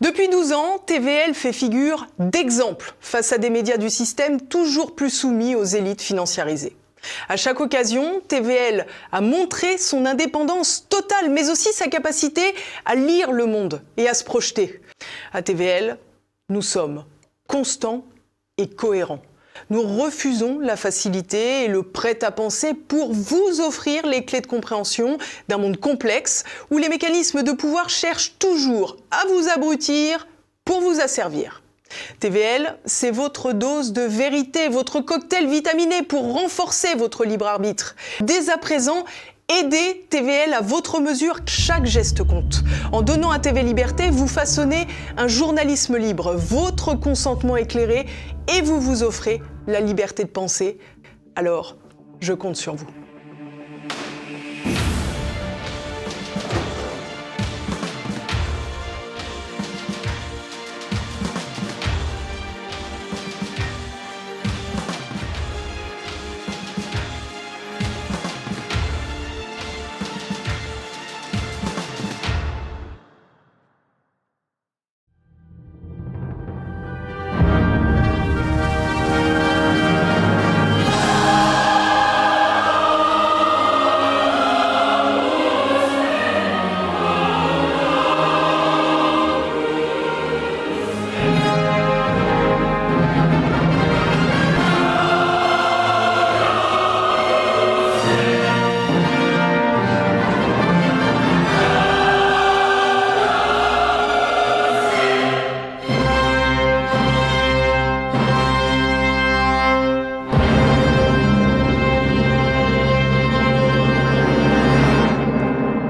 Depuis 12 ans, TVL fait figure d'exemple face à des médias du système toujours plus soumis aux élites financiarisées. À chaque occasion, TVL a montré son indépendance totale, mais aussi sa capacité à lire le monde et à se projeter. À TVL, nous sommes constants et cohérents. Nous refusons la facilité et le prêt-à-penser pour vous offrir les clés de compréhension d'un monde complexe où les mécanismes de pouvoir cherchent toujours à vous abrutir pour vous asservir. TVL, c'est votre dose de vérité, votre cocktail vitaminé pour renforcer votre libre arbitre. Dès à présent, aidez TVL à votre mesure, chaque geste compte. En donnant à TV Liberté, vous façonnez un journalisme libre, votre consentement éclairé et vous vous offrez la liberté de penser. Alors, je compte sur vous.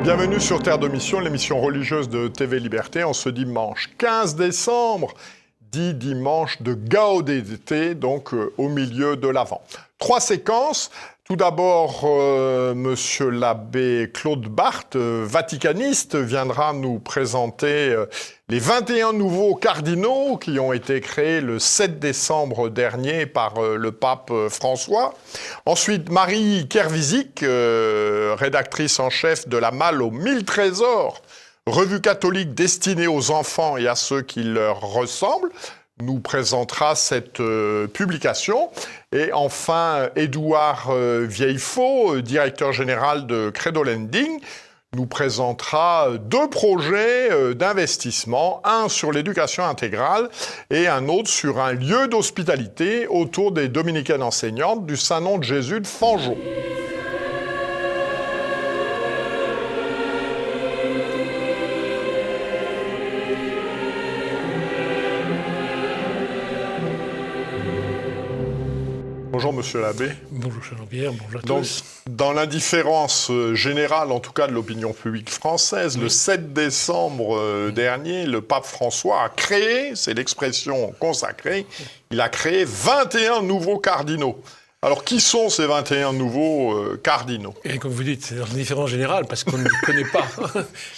Bienvenue sur Terre de Mission, l'émission religieuse de TV Liberté, en ce dimanche 15 décembre, dit dimanche de Gaudete, donc au milieu de l'Avent. 3 séquences. Tout d'abord, monsieur l'abbé Claude Barthes, vaticaniste, viendra nous présenter les 21 nouveaux cardinaux qui ont été créés le 7 décembre dernier par le pape François. Ensuite, Marie Kervizik, rédactrice en chef de La Malle aux 1000 trésors, revue catholique destinée aux enfants et à ceux qui leur ressemblent, nous présentera cette publication. Et enfin, Édouard Vieillefaux, directeur général de Credo Lending, nous présentera 2 projets d'investissement, un sur l'éducation intégrale et un autre sur un lieu d'hospitalité autour des dominicaines enseignantes du Saint-Nom de Jésus de Fangeau. Bonjour Monsieur l'abbé. Bonjour Jean-Pierre, bonjour à Donc, tous. dans l'indifférence générale, en tout cas de l'opinion publique française, le 7 décembre dernier, le pape François a créé, c'est l'expression consacrée, il a créé 21 nouveaux cardinaux. Alors, qui sont ces 21 nouveaux cardinaux? Et comme vous dites, c'est dans l'indifférence générale, parce qu'on ne les connaît pas.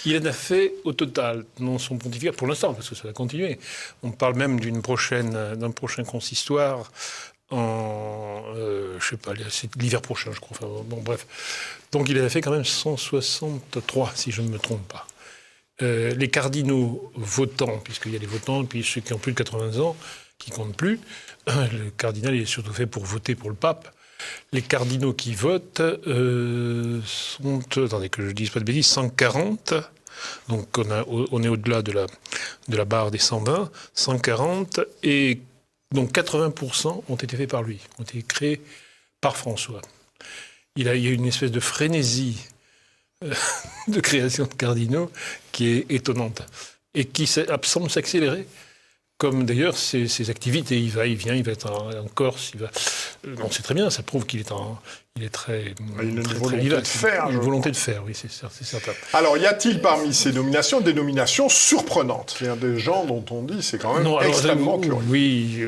Il en a fait au total, dans son pontificat, pour l'instant, parce que ça va continuer. On parle même d'un prochain consistoire je sais pas, c'est l'hiver prochain, je crois. Enfin, bon, bref. Donc, il a fait quand même 163, si je ne me trompe pas. Les cardinaux votants, puisqu'il y a les votants, puis ceux qui ont plus de 80 ans, qui comptent plus. Le cardinal il est surtout fait pour voter pour le pape. Les cardinaux qui votent sont, attendez que je ne dise pas de bêtises, 140. Donc, on est au-delà de la barre des 120, 140, et donc 80% ont été faits par lui, ont été créés par François. Il y a une espèce de frénésie de création de cardinaux qui est étonnante et qui semble s'accélérer, comme d'ailleurs ses activités. Il vient, il va être en Corse, il va... Non, c'est très bien, ça prouve qu'il est très... Il a une volonté de faire. Une volonté de faire, oui, c'est certain. Alors, y a-il parmi ces nominations des nominations surprenantes? C'est-à-dire des gens dont on dit c'est quand même extrêmement curieux. Oui,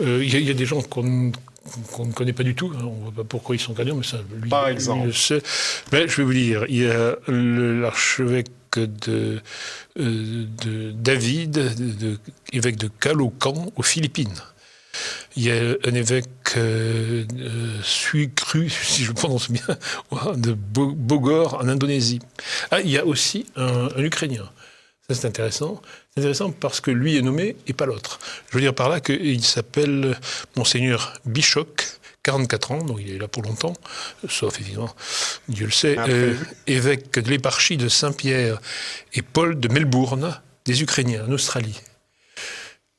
il y a des gens qu'on ne connaît pas du tout. On ne voit pas pourquoi ils sont cardinaux, mais ça, lui, par exemple. Lui le sait. Mais je vais vous dire, il y a l'archevêque de David, évêque de Caloocan, aux Philippines. Il y a un évêque Suicru, si je prononce bien, de Bogor, en Indonésie. Ah, il y a aussi un Ukrainien. Ça, c'est intéressant. C'est intéressant parce que lui est nommé et pas l'autre. Je veux dire par là qu'il s'appelle Monseigneur Bichoc, 44 ans, donc il est là pour longtemps, sauf évidemment, Dieu le sait, évêque de l'éparchie de Saint-Pierre et Paul de Melbourne, des Ukrainiens, en Australie.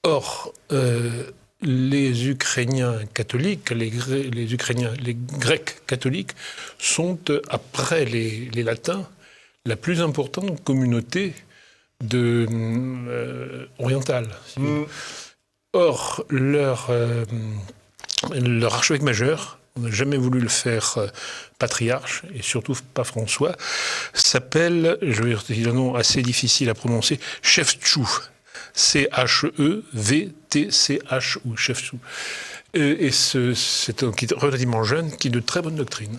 Or, les Ukrainiens catholiques, les Grecs catholiques, sont, après les Latins, la plus importante communauté orientale. Or, leur archevêque majeur, on n'a jamais voulu le faire patriarche, et surtout pas François, s'appelle, je vais dire un nom assez difficile à prononcer, Shevtchou. C-H-E-V-T-C-H-U, Shevtchou. Et c'est un homme qui est relativement jeune, qui a de très bonnes doctrines,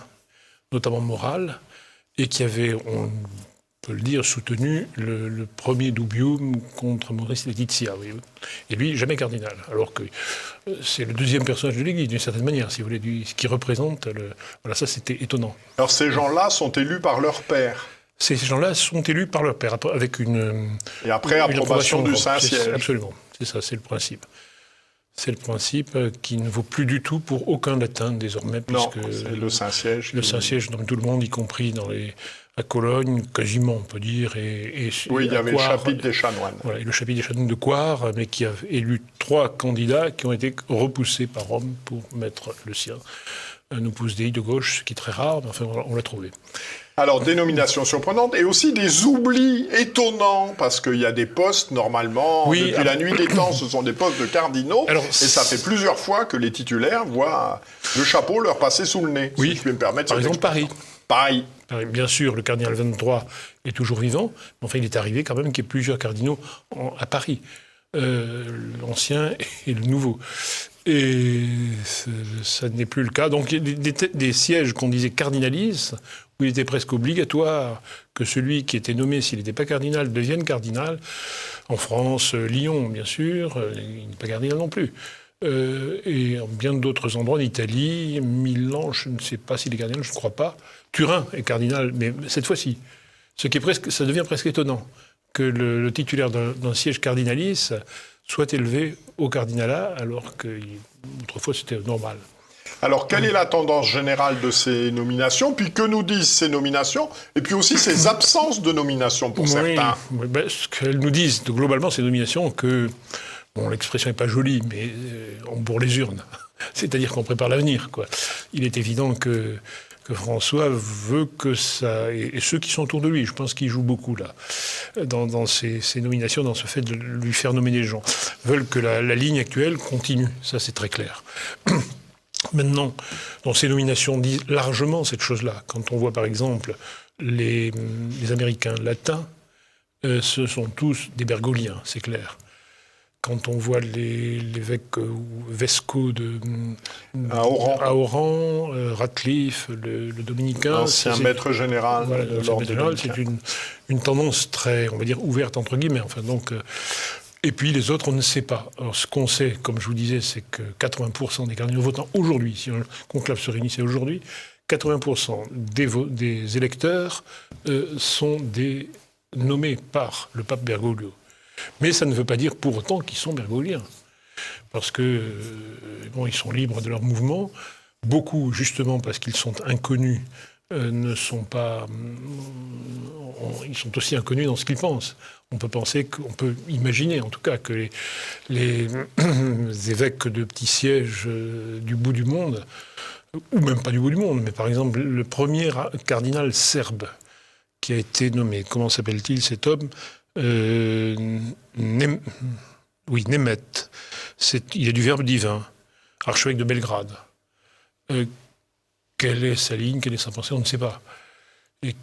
notamment morales, et qui avait, on peut le dire, soutenu le premier dubium contre Maurice Laetitia. Oui. Et lui, jamais cardinal, alors que c'est le deuxième personnage de l'Église, d'une certaine manière, si vous voulez, qui représente Voilà, ça, c'était étonnant. Alors, ces gens-là sont élus par leur père. Ces gens-là sont élus par leur père, avec Et après, approbation du Saint-Siège. Absolument, c'est ça, c'est le principe. C'est le principe qui ne vaut plus du tout pour aucun latin, désormais, puisque c'est le Saint-Siège. Le Saint-Siège nomme tout le monde, y compris à Cologne, quasiment, on peut dire. Oui, il y avait le chapitre des chanoines. Voilà, et le chapitre des chanoines de Coire, mais qui a élu 3 candidats qui ont été repoussés par Rome pour mettre le sien. Un opus dei de gauche, ce qui est très rare, mais enfin, on l'a trouvé. Alors, des nominations surprenantes et aussi des oublis étonnants, parce qu'il y a des postes, normalement, depuis la nuit des temps, ce sont des postes de cardinaux, et ça fait plusieurs fois que les titulaires voient le chapeau leur passer sous le nez, si je puis me permettre. Par exemple, Paris. Paris. Bien sûr, le cardinal 23 est toujours vivant, mais enfin, il est arrivé quand même qu'il y ait plusieurs cardinaux à Paris, l'ancien et le nouveau. Et ça n'est plus le cas. Donc, il y a des sièges qu'on disait cardinalistes, où il était presque obligatoire que celui qui était nommé, s'il n'était pas cardinal, devienne cardinal. En France, Lyon, bien sûr, il n'est pas cardinal non plus. Et en bien d'autres endroits, en Italie, Milan, je ne sais pas s'il est cardinal, je ne crois pas. Turin est cardinal, mais cette fois-ci. Ça devient presque étonnant que le titulaire d'un siège cardinaliste soit élevé au cardinalat, alors qu'autrefois c'était normal. Alors, quelle est la tendance générale de ces nominations? Puis que nous disent ces nominations? Et puis aussi ces absences de nominations pour certains. Ce qu'elles nous disent, globalement, ces nominations, que, l'expression n'est pas jolie, mais on bourre les urnes. C'est-à-dire qu'on prépare l'avenir, quoi. Il est évident que François veut que ça... Et ceux qui sont autour de lui, je pense qu'ils jouent beaucoup, là, dans ces nominations, dans ce fait de lui faire nommer des gens, veulent que la ligne actuelle continue. Ça, c'est très clair. Maintenant, dans ces nominations disent largement cette chose-là. Quand on voit, par exemple, les Américains latins, ce sont tous des bergoliens, c'est clair. Quand on voit l'évêque Vesco à Oran, Ratcliffe, le dominicain... Ancien maître général. Voilà, c'est une tendance très, on va dire, ouverte, entre guillemets. Enfin, donc, et puis les autres, on ne sait pas. Alors, ce qu'on sait, comme je vous disais, c'est que 80% des cardinaux votants aujourd'hui, si un conclave se réunissait aujourd'hui, 80% des électeurs sont nommés par le pape Bergoglio. Mais ça ne veut pas dire pour autant qu'ils sont bergogliens. Parce que, ils sont libres de leur mouvement. Beaucoup, justement, parce qu'ils sont inconnus, ne sont pas... ils sont aussi inconnus dans ce qu'ils pensent. On peut imaginer, en tout cas, que les évêques de petits sièges du bout du monde, ou même pas du bout du monde, mais par exemple, le premier cardinal serbe qui a été nommé, comment s'appelle-t-il cet homme ? Nemet. Il est du Verbe divin, archevêque de Belgrade. Quelle est sa ligne, quelle est sa pensée, on ne sait pas. Et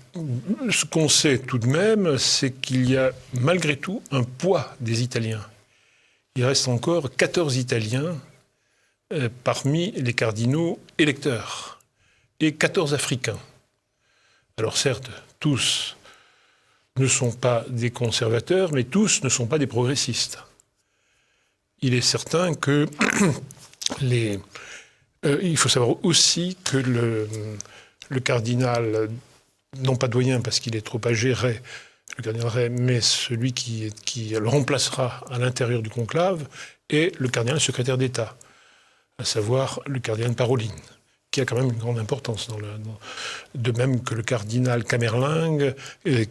ce qu'on sait tout de même, c'est qu'il y a malgré tout un poids des Italiens. Il reste encore 14 Italiens parmi les cardinaux électeurs et 14 Africains. Alors certes, tous ne sont pas des conservateurs, mais tous ne sont pas des progressistes. Il est certain que il faut savoir aussi que le cardinal, non pas doyen parce qu'il est trop âgé, le cardinal Ray, mais celui qui le remplacera à l'intérieur du conclave est le cardinal secrétaire d'État, à savoir le cardinal Parolin, qui a quand même une grande importance, de même que le cardinal Kamerlingh,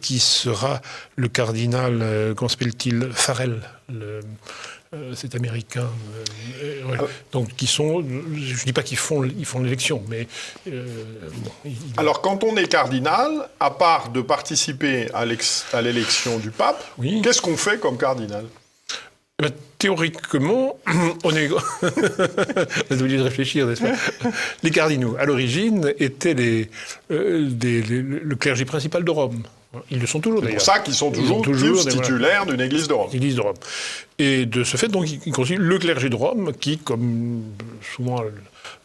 qui sera le cardinal, comment s'appelle-t-il, Farrell, cet Américain. Ouais. Donc, qui sont, je ne dis pas qu'ils font l'élection, mais... Alors, quand on est cardinal, à part de participer à l'élection du pape, oui. Qu'est-ce qu'on fait comme cardinal ? Théoriquement, on est... on est obligé de réfléchir, n'est-ce pas ? Les cardinaux, à l'origine, étaient le clergé principal de Rome. Ils le sont toujours, d'ailleurs. C'est pour ça qu'ils sont toujours titulaires d'une église de Rome. Église de Rome. Et de ce fait, donc, ils constituent le clergé de Rome, qui, comme souvent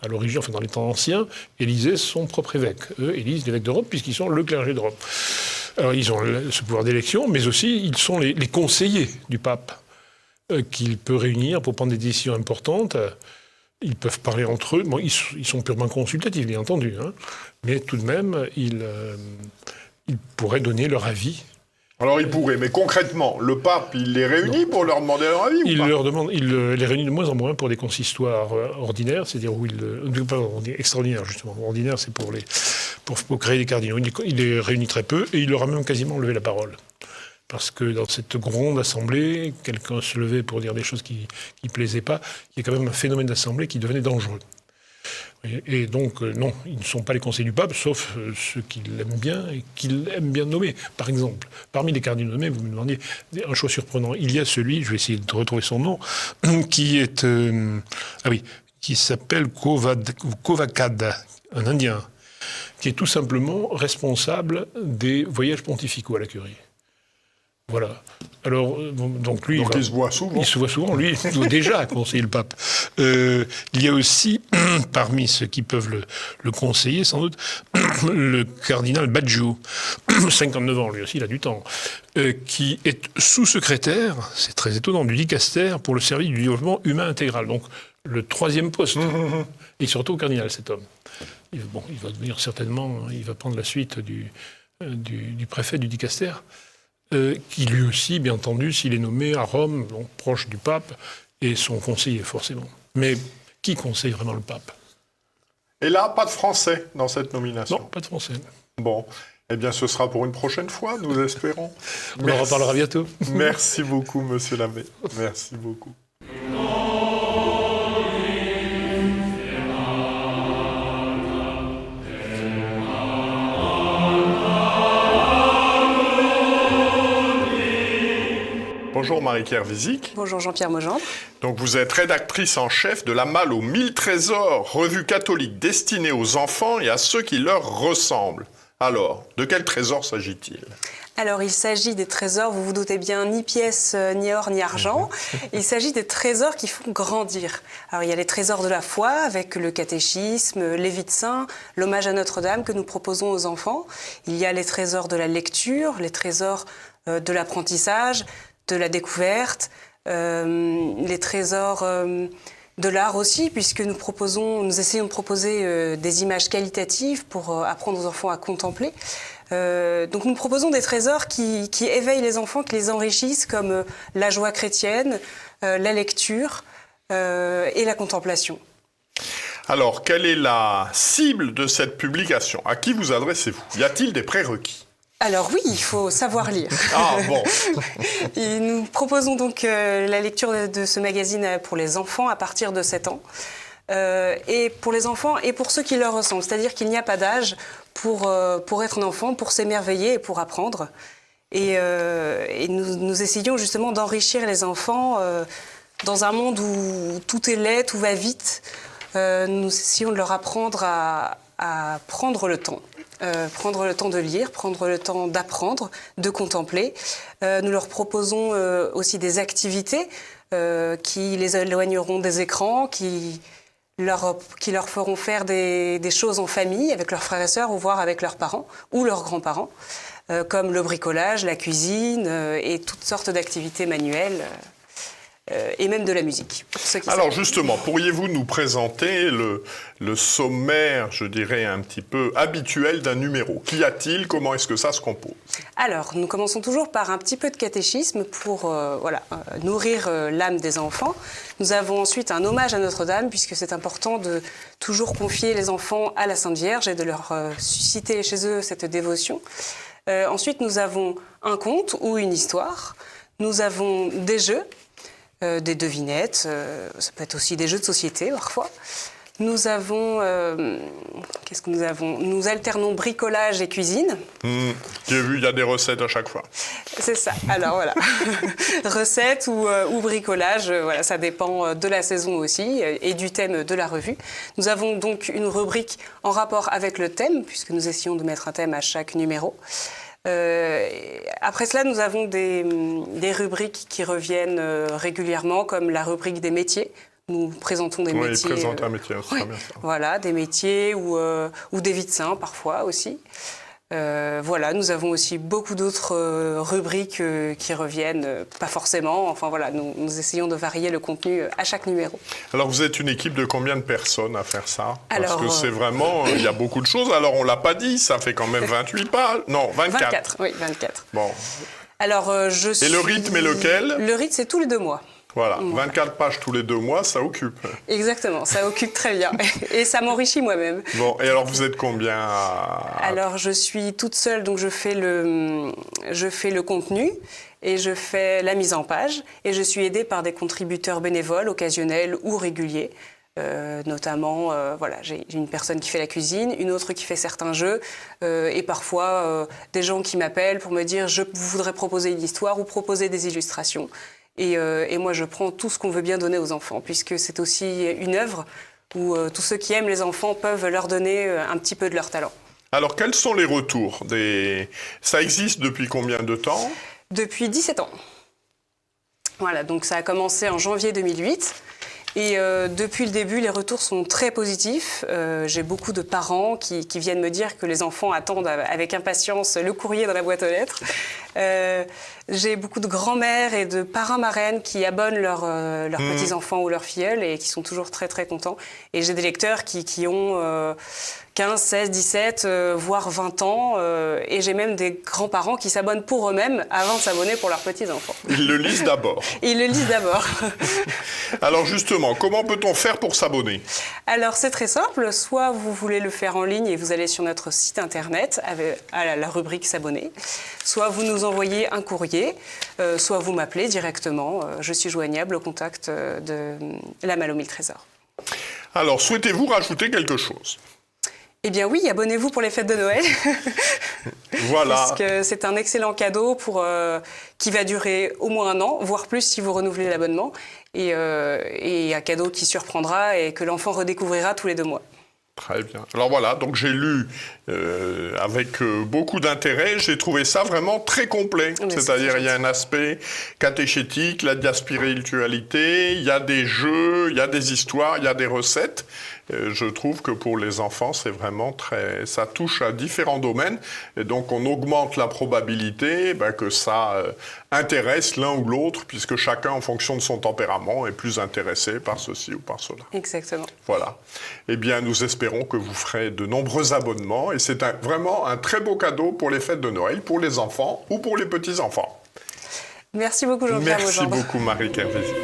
à l'origine, enfin dans les temps anciens, élisait son propre évêque. Eux élisent l'évêque de Rome, puisqu'ils sont le clergé de Rome. Alors, ils ont ce pouvoir d'élection, mais aussi, ils sont les conseillers du pape, qu'il peut réunir pour prendre des décisions importantes. Ils peuvent parler entre eux. Bon, ils sont purement consultatifs, bien entendu, hein, mais tout de même, ils pourraient donner leur avis. Alors ils pourraient, mais concrètement, le pape, il les réunit pour leur demander leur avis il les réunit de moins en moins pour des consistoires ordinaires, c'est-à-dire extraordinaires justement. Ordinaire, c'est pour créer des cardinaux. Il les réunit très peu et il leur a même quasiment levé la parole. Parce que dans cette gronde assemblée, quelqu'un se levait pour dire des choses qui ne plaisaient pas. Il y a quand même un phénomène d'assemblée qui devenait dangereux. Et donc, non, ils ne sont pas les conseillers du pape, sauf ceux qui l'aiment bien et qu'il aime bien nommer. Par exemple, parmi les cardinaux nommés, vous me demandiez un choix surprenant. Il y a celui, je vais essayer de retrouver son nom, qui s'appelle Kovakad, un Indien, qui est tout simplement responsable des voyages pontificaux à la curie. Voilà. Alors, donc lui... il se voit souvent. Il se voit souvent. Lui, il doit déjà conseiller le pape. Il y a aussi, parmi ceux qui peuvent le conseiller, sans doute, le cardinal Baggio, 59 ans, lui aussi, il a du temps, qui est sous-secrétaire, c'est très étonnant, du dicaster pour le service du développement humain intégral. Donc, le 3e poste. Et surtout cardinal, cet homme. Il va devenir certainement, il va prendre la suite du préfet du dicaster. Qui lui aussi, bien entendu, s'il est nommé à Rome, donc proche du pape, est son conseiller, forcément. Mais qui conseille vraiment le pape ? Et là, pas de Français dans cette nomination ? Non, pas de Français. Bon, eh bien, ce sera pour une prochaine fois, nous espérons. On en reparlera bientôt. Merci beaucoup, monsieur l'abbé. Merci beaucoup. Bonjour Marie-Pierre Vizic. Bonjour Jean-Pierre Mogendre. Donc vous êtes rédactrice en chef de La Malle aux 1000 trésors, revue catholique destinée aux enfants et à ceux qui leur ressemblent. Alors, de quels trésors s'agit-il ? Alors, il s'agit des trésors, vous vous doutez bien, ni pièces, ni or, ni argent. Il s'agit des trésors qui font grandir. Alors, il y a les trésors de la foi, avec le catéchisme, les vies de saints, l'hommage à Notre-Dame que nous proposons aux enfants. Il y a les trésors de la lecture, les trésors de l'apprentissage, de la découverte, les trésors de l'art aussi, puisque nous essayons de proposer des images qualitatives pour apprendre aux enfants à contempler. Donc nous proposons des trésors qui éveillent les enfants, qui les enrichissent, comme la joie chrétienne, la lecture et la contemplation. Alors, quelle est la cible de cette publication ? À qui vous adressez-vous ? Y a-t-il des prérequis ? Alors oui, il faut savoir lire. Ah bon. Et nous proposons donc la lecture de ce magazine pour les enfants à partir de 7 ans. Et pour les enfants et pour ceux qui leur ressemblent. C'est-à-dire qu'il n'y a pas d'âge pour être un enfant, pour s'émerveiller et pour apprendre. Et nous essayons justement d'enrichir les enfants dans un monde où tout est laid, tout va vite. Nous essayons de leur apprendre à prendre le temps. Prendre le temps de lire, prendre le temps d'apprendre, de contempler. Nous leur proposons aussi des activités qui les éloigneront des écrans, qui leur feront faire des choses en famille, avec leurs frères et sœurs, ou voire avec leurs parents ou leurs grands-parents, comme le bricolage, la cuisine et toutes sortes d'activités manuelles. et même de la musique. Pour ceux qui Alors savent. justement, pourriez-vous nous présenter le sommaire, je dirais un petit peu habituel d'un numéro? Qu'y a-t-il? Comment est-ce que ça se compose? Alors, nous commençons toujours par un petit peu de catéchisme pour nourrir l'âme des enfants. Nous avons ensuite un hommage à Notre-Dame, puisque c'est important de toujours confier les enfants à la Sainte Vierge et de leur susciter chez eux cette dévotion. Ensuite, nous avons un conte ou une histoire. Nous avons des jeux, des devinettes, ça peut être aussi des jeux de société parfois. Nous avons... qu'est-ce que nous avons? Nous alternons bricolage et cuisine. J'ai vu, il y a des recettes à chaque fois. C'est ça. Alors voilà. Recettes ou bricolage, voilà, ça dépend de la saison aussi et du thème de la revue. Nous avons donc une rubrique en rapport avec le thème, puisque nous essayons de mettre un thème à chaque numéro. Après cela, nous avons des rubriques qui reviennent régulièrement, comme la rubrique des métiers. Nous présentons des métiers. Oui, présenter un métier, c'est très bien ça. Voilà, des métiers ou des vies de saints parfois aussi. Voilà, nous avons aussi beaucoup d'autres rubriques qui reviennent, pas forcément. Enfin voilà, nous essayons de varier le contenu à chaque numéro. Alors vous êtes une équipe de combien de personnes à faire ça? Parce que Alors, c'est vraiment, il y a beaucoup de choses. Alors on l'a pas dit, ça fait quand même 28 pages. Non, 24. 24, oui, 24. Bon. Alors je suis... Et le rythme est lequel? Le rythme, c'est tous les 2 mois. Voilà, 24 pages tous les 2 mois, ça occupe. Exactement, ça occupe très bien. Et ça m'enrichit moi-même. Bon, et alors vous êtes combien Alors je suis toute seule, donc je fais le contenu et je fais la mise en page. Et je suis aidée par des contributeurs bénévoles, occasionnels ou réguliers. Notamment, voilà, j'ai une personne qui fait la cuisine, une autre qui fait certains jeux, et parfois des gens qui m'appellent pour me dire « je voudrais proposer une histoire » ou proposer des illustrations. Et moi, je prends tout ce qu'on veut bien donner aux enfants, puisque c'est aussi une œuvre où tous ceux qui aiment les enfants peuvent leur donner un petit peu de leur talent. Alors, quels sont les retours Ça existe depuis combien de temps? Depuis 17 ans. Voilà, donc ça a commencé en janvier 2008. Et depuis le début, les retours sont très positifs. J'ai beaucoup de parents qui viennent me dire que les enfants attendent avec impatience le courrier dans la boîte aux lettres. J'ai beaucoup de grands-mères et de parrains-marraines qui abonnent leurs petits-enfants ou leurs filleuls et qui sont toujours très très contents. Et j'ai des lecteurs qui ont 15, 16, 17, voire 20 ans. Et j'ai même des grands-parents qui s'abonnent pour eux-mêmes avant de s'abonner pour leurs petits-enfants. Ils le lisent d'abord. Ils le lisent d'abord. Alors justement, comment peut-on faire pour s'abonner? Alors c'est très simple, soit vous voulez le faire en ligne et vous allez sur notre site internet à la rubrique s'abonner, soit vous nous envoyez un courrier, soit vous m'appelez directement, je suis joignable au contact de la Malle aux 1000 trésors. Alors souhaitez-vous rajouter quelque chose? Eh bien oui, abonnez-vous pour les fêtes de Noël. Voilà. Parce que c'est un excellent cadeau qui va durer au moins 1 an, voire plus si vous renouvelez l'abonnement. Et un cadeau qui surprendra et que l'enfant redécouvrira tous les 2 mois. Très bien. Alors voilà, donc j'ai lu avec beaucoup d'intérêt. J'ai trouvé ça vraiment très complet. C'est-à-dire il y a un aspect catéchétique, la spiritualité, il y a des jeux, il y a des histoires, il y a des recettes. Je trouve que pour les enfants, c'est vraiment ça touche à différents domaines. Et donc on augmente la probabilité que ça intéresse l'un ou l'autre, puisque chacun, en fonction de son tempérament, est plus intéressé par ceci ou par cela. Exactement. Voilà. Eh bien, nous espérons que vous ferez de nombreux abonnements. Et c'est vraiment un très beau cadeau pour les fêtes de Noël, pour les enfants ou pour les petits-enfants. Merci beaucoup, Jean-Pierre Merci Maugendre. beaucoup, Marie Kervézy.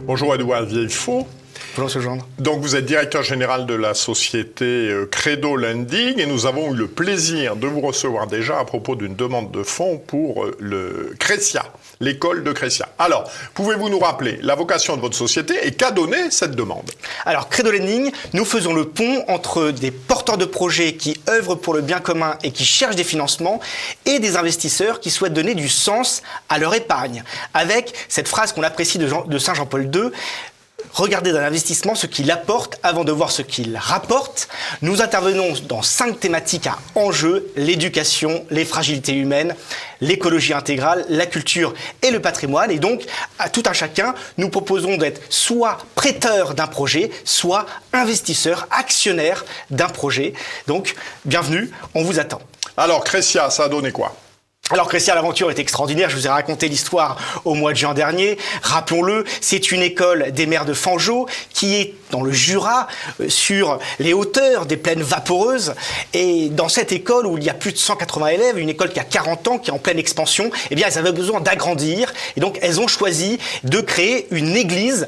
Bonjour Edouard Vieillefaux. Bonjour Monsieur Gendre. Donc vous êtes directeur général de la société Credo Lending et nous avons eu le plaisir de vous recevoir déjà à propos d'une demande de fonds pour le Crécia, l'école de Crécia. Alors, pouvez-vous nous rappeler la vocation de votre société et qu'a donné cette demande? Alors Credo Lending, nous faisons le pont entre des porteurs de projets qui œuvrent pour le bien commun et qui cherchent des financements et des investisseurs qui souhaitent donner du sens à leur épargne. Avec cette phrase qu'on apprécie de Saint Jean-Paul II, regarder dans l'investissement ce qu'il apporte avant de voir ce qu'il rapporte. Nous intervenons dans 5 thématiques à enjeu: l'éducation, les fragilités humaines, l'écologie intégrale, la culture et le patrimoine. Et donc, à tout un chacun, nous proposons d'être soit prêteur d'un projet, soit investisseur, actionnaire d'un projet. Donc, bienvenue, on vous attend. Alors, Crescia, ça a donné quoi ? Alors Crescia, l'aventure est extraordinaire. Je vous ai raconté l'histoire au mois de juin dernier. Rappelons-le, c'est une école des maires de Fangeau qui est dans le Jura, sur les hauteurs des plaines vaporeuses. Et dans cette école où il y a plus de 180 élèves, une école qui a 40 ans, qui est en pleine expansion, eh bien, elles avaient besoin d'agrandir. Et donc, elles ont choisi de créer une église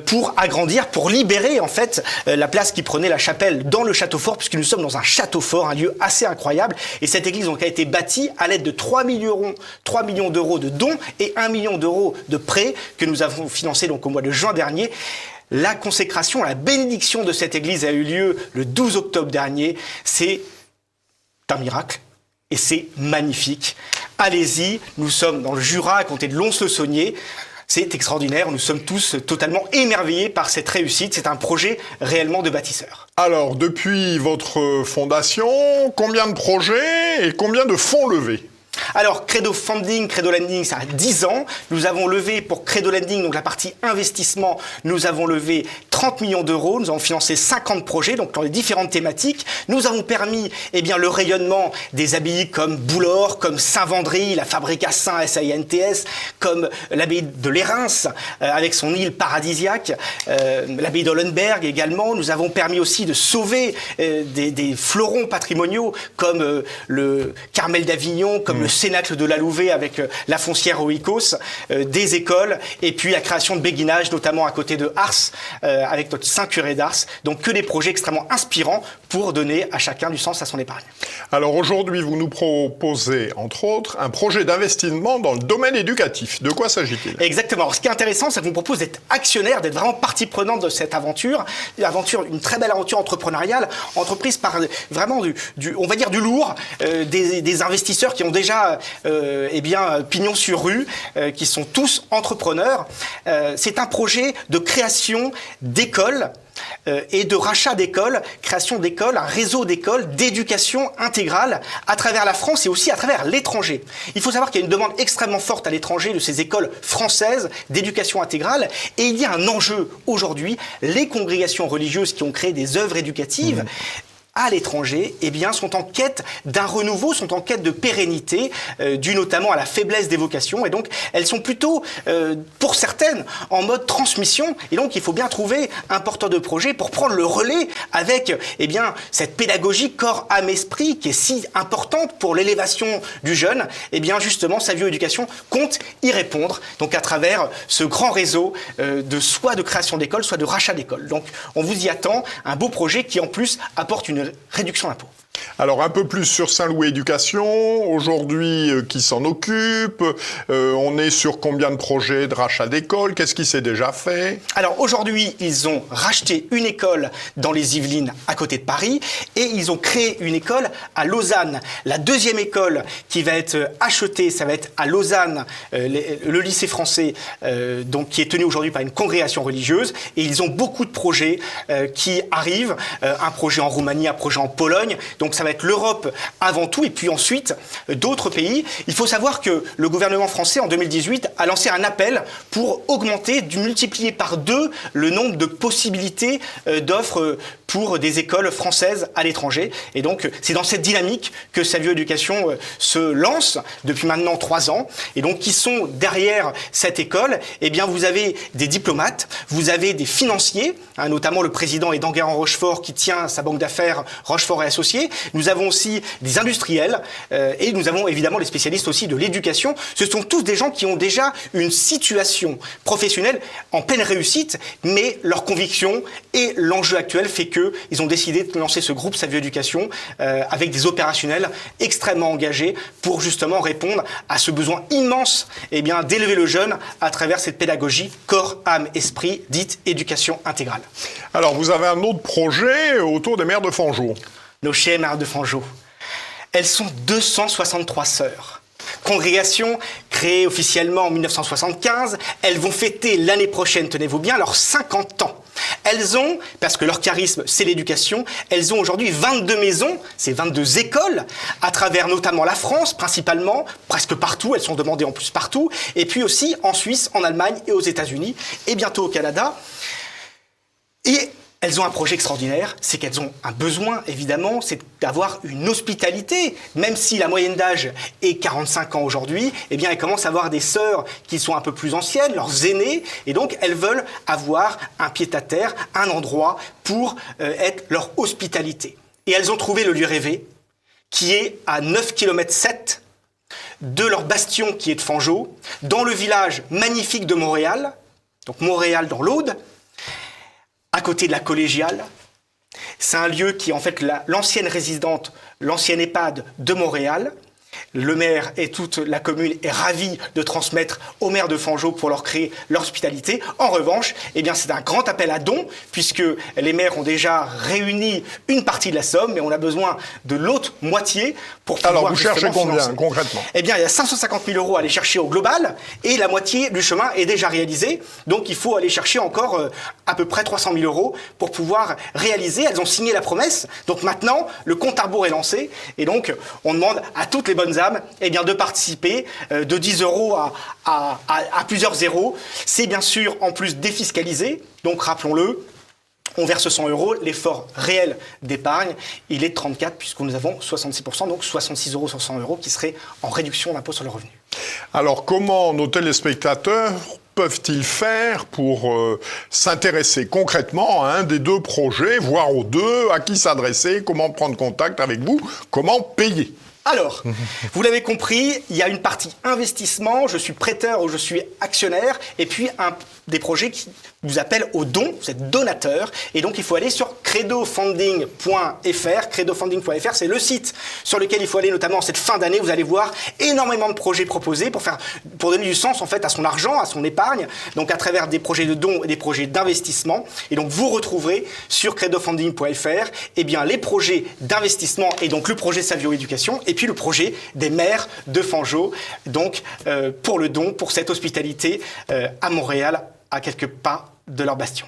pour agrandir, pour libérer, en fait, la place qui prenait la chapelle dans le château fort, puisque nous sommes dans un château fort, un lieu assez incroyable. Et cette église donc, a été bâtie à l'aide de 3 millions d'euros de dons et 1 million d'euros de prêts que nous avons financés donc, au mois de juin dernier. La consécration, la bénédiction de cette église a eu lieu le 12 octobre dernier. C'est un miracle et c'est magnifique. Allez-y, nous sommes dans le Jura, à côté de Lons-le-Saunier. C'est extraordinaire, nous sommes tous totalement émerveillés par cette réussite. C'est un projet réellement de bâtisseur. Alors, depuis votre fondation, combien de projets et combien de fonds levés ? Alors, Credo Funding, Credo Lending, ça a 10 ans. Nous avons levé pour Credo Lending, donc la partie investissement, nous avons levé 30 millions d'euros. Nous avons financé 50 projets, donc dans les différentes thématiques. Nous avons permis, le rayonnement des abbayes comme Boulor, comme Saint-Vendry, la Fabrique à Saint, SAINTS, comme l'abbaye de Lérins, avec son île paradisiaque, l'abbaye d'Ollenberg également. Nous avons permis aussi de sauver des fleurons patrimoniaux comme le Carmel d'Avignon, comme le Cénacle de la Louvet avec la foncière Oikos, des écoles et puis la création de béguinage, notamment à côté de Ars, avec notre Saint-Curé d'Ars. Donc que des projets extrêmement inspirants pour donner à chacun du sens à son épargne. Alors aujourd'hui, vous nous proposez, entre autres, un projet d'investissement dans le domaine éducatif. De quoi s'agit-il ? Exactement. Alors, ce qui est intéressant, c'est qu'on vous propose d'être actionnaire, d'être vraiment partie prenante de cette aventure. Une très belle aventure entrepreneuriale, entreprise par vraiment on va dire du lourd, des investisseurs qui ont déjà pignon sur rue, qui sont tous entrepreneurs. C'est un projet de création d'écoles et de rachat d'écoles, création d'écoles, un réseau d'écoles d'éducation intégrale à travers la France et aussi à travers l'étranger. Il faut savoir qu'il y a une demande extrêmement forte à l'étranger de ces écoles françaises d'éducation intégrale et il y a un enjeu aujourd'hui. Les congrégations religieuses qui ont créé des œuvres éducatives à l'étranger, sont en quête d'un renouveau, sont en quête de pérennité, due notamment à la faiblesse des vocations. Et donc, elles sont plutôt, pour certaines, en mode transmission. Et donc, il faut bien trouver un porteur de projet pour prendre le relais avec, cette pédagogie corps, âme, esprit qui est si importante pour l'élévation du jeune. Justement, Savio Éducation compte y répondre. Donc, à travers ce grand réseau soit de création d'écoles, soit de rachat d'écoles. Donc, on vous y attend. Un beau projet qui, en plus, apporte une réduction d'impôt. Alors un peu plus sur Saint-Louis Éducation, aujourd'hui qui s'en occupe, on est sur combien de projets de rachat d'écoles, qu'est-ce qui s'est déjà fait ? Alors aujourd'hui, ils ont racheté une école dans les Yvelines à côté de Paris et ils ont créé une école à Lausanne. La deuxième école qui va être achetée, ça va être à Lausanne, le lycée français, donc qui est tenu aujourd'hui par une congrégation religieuse et ils ont beaucoup de projets qui arrivent, un projet en Roumanie, un projet en Pologne, donc ça va être l'Europe avant tout, et puis ensuite d'autres pays. Il faut savoir que le gouvernement français, en 2018, a lancé un appel pour multiplier par 2 le nombre de possibilités d'offres pour des écoles françaises à l'étranger. Et donc, c'est dans cette dynamique que Savio Éducation se lance depuis maintenant 3 ans. Et donc, qui sont derrière cette école ? Vous avez des diplomates, vous avez des financiers, notamment le président est d'Enguerrand Rochefort qui tient sa banque d'affaires Rochefort et Associés. Nous avons aussi des industriels et nous avons évidemment les spécialistes aussi de l'éducation. Ce sont tous des gens qui ont déjà une situation professionnelle en pleine réussite, mais leur conviction et l'enjeu actuel fait qu'ils ont décidé de lancer ce groupe Savio Éducation avec des opérationnels extrêmement engagés pour justement répondre à ce besoin immense d'élever le jeune à travers cette pédagogie corps, âme, esprit, dite éducation intégrale. Alors vous avez un autre projet autour des mères de Fangeau. Nos chères mères de Fangeau. Elles sont 263 sœurs. Congrégation créées officiellement en 1975. Elles vont fêter l'année prochaine, tenez-vous bien, leurs 50 ans. Elles ont, parce que leur charisme, c'est l'éducation, elles ont aujourd'hui 22 maisons, c'est 22 écoles, à travers notamment la France, principalement, presque partout, elles sont demandées en plus partout, et puis aussi en Suisse, en Allemagne et aux États-Unis, et bientôt au Canada. Et elles ont un projet extraordinaire, c'est qu'elles ont un besoin, évidemment, c'est d'avoir une hospitalité. Même si la moyenne d'âge est 45 ans aujourd'hui, eh bien, elles commencent à avoir des sœurs qui sont un peu plus anciennes, leurs aînés, et donc elles veulent avoir un pied-à-terre, un endroit pour être leur hospitalité. Et elles ont trouvé le lieu rêvé, qui est à 9,7 km de leur bastion, qui est de Fangeau, dans le village magnifique de Montréal, donc Montréal dans l'Aude, à côté de la collégiale. C'est un lieu qui est en fait l'ancienne résidente, l'ancienne EHPAD de Montréal. Le maire et toute la commune est ravie de transmettre au maire de Fangeau pour leur créer l'hospitalité. En revanche, eh bien, c'est un grand appel à dons, puisque les maires ont déjà réuni une partie de la somme, mais on a besoin de l'autre moitié pour pouvoir. Alors, vous cherchez combien, financer. concrètement? Eh bien, il y a 550 000 € à aller chercher au global, et la moitié du chemin est déjà réalisée. Donc, il faut aller chercher encore à peu près 300 000 € pour pouvoir réaliser. Elles ont signé la promesse. Donc, maintenant, le compte à rebours est lancé. Et donc, on demande à toutes les bonnes âmes eh bien, de participer de 10 € à plusieurs zéros. C'est bien sûr en plus défiscalisé. Donc, rappelons-le, on verse 100 €. L'effort réel d'épargne, il est de 34 puisque nous avons 66%, donc 66 € sur 100 € qui seraient en réduction d'impôt sur le revenu. Alors, comment nos téléspectateurs peuvent-ils faire pour s'intéresser concrètement à un des deux projets, voire aux deux, à qui s'adresser, comment prendre contact avec vous, comment payer? Alors, vous l'avez compris, il y a une partie investissement, je suis prêteur ou je suis actionnaire, et puis des projets qui vous appellent au don, vous êtes donateur, et donc il faut aller sur credofunding.fr. Credofunding.fr, c'est le site sur lequel il faut aller, notamment en cette fin d'année. Vous allez voir énormément de projets proposés pour donner du sens en fait à son argent, à son épargne, donc à travers des projets de dons et des projets d'investissement. Et donc vous retrouverez sur credofunding.fr eh bien les projets d'investissement et donc le projet Savio Éducation et puis le projet des maires de Fangeau, donc pour le don, pour cette hospitalité à Montréal, à quelques pas de leur bastion.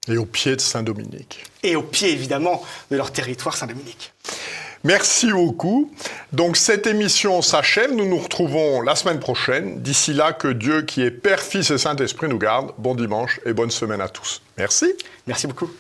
Et au pied de Saint-Dominique. Et au pied, évidemment, de leur territoire Saint-Dominique. Merci beaucoup. Donc, cette émission s'achève. Nous nous retrouvons la semaine prochaine. D'ici là, que Dieu, qui est Père, Fils et Saint-Esprit, nous garde. Bon dimanche et bonne semaine à tous. Merci. Merci beaucoup.